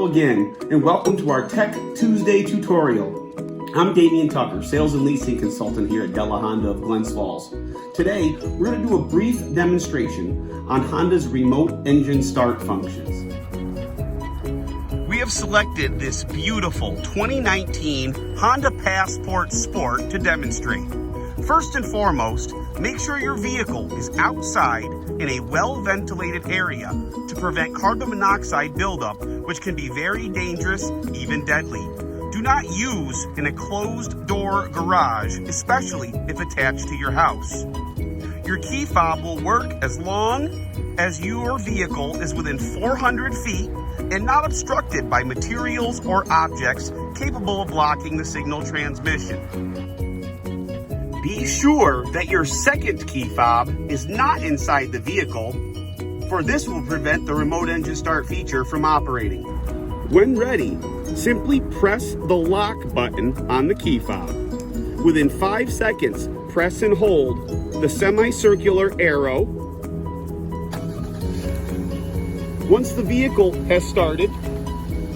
again, and welcome to our Tech Tuesday tutorial. I'm Damian Tucker, Sales and Leasing Consultant here at Della Honda of Glens Falls. Today, we're going to do a brief demonstration on Honda's remote engine start functions. We have selected this beautiful 2019 Honda Passport Sport to demonstrate. First and foremost, make sure your vehicle is outside in a well-ventilated area to prevent carbon monoxide buildup, which can be very dangerous, even deadly. Do not use in a closed-door garage, especially if attached to your house. Your key fob will work as long as your vehicle is within 400 feet and not obstructed by materials or objects capable of blocking the signal transmission. Be sure that your second key fob is not inside the vehicle, for this will prevent the remote engine start feature from operating. When ready, simply press the lock button on the key fob. Within 5 seconds, press and hold the semicircular arrow. Once the vehicle has started,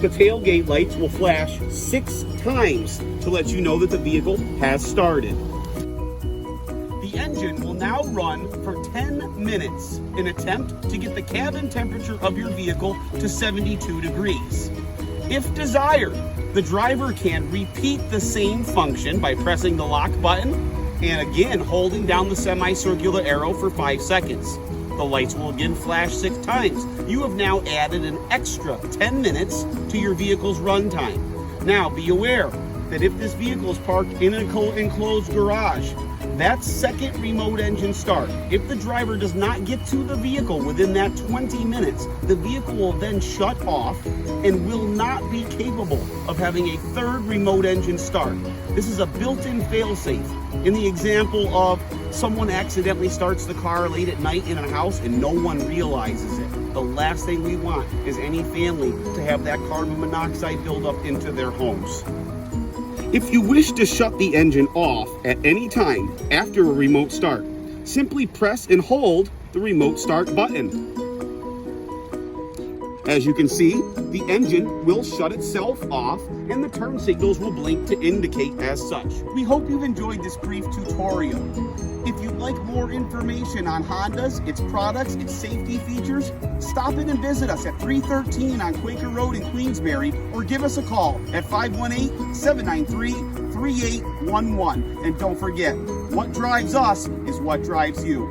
the tailgate lights will flash 6 times to let you know that the vehicle has started. The engine will now run for 10 minutes in an attempt to get the cabin temperature of your vehicle to 72 degrees. If desired, the driver can repeat the same function by pressing the lock button and again holding down the semicircular arrow for 5 seconds. The lights will again flash 6 times. You have now added an extra 10 minutes to your vehicle's runtime. Now be aware that if this vehicle is parked in an enclosed garage, that second remote engine start, if the driver does not get to the vehicle within that 20 minutes, the vehicle will then shut off and will not be capable of having a third remote engine start. This is a built-in fail-safe. In the example of someone accidentally starts the car late at night in a house and no one realizes it, the last thing we want is any family to have that carbon monoxide buildup into their homes. If you wish to shut the engine off at any time after a remote start, simply press and hold the remote start button. As you can see, the engine will shut itself off and the turn signals will blink to indicate as such. We hope you've enjoyed this brief tutorial. If you'd like more information on Honda's, its products, its safety features, stop in and visit us at 313 on Quaker Road in Queensbury or give us a call at 518-793-3811. And don't forget, what drives us is what drives you.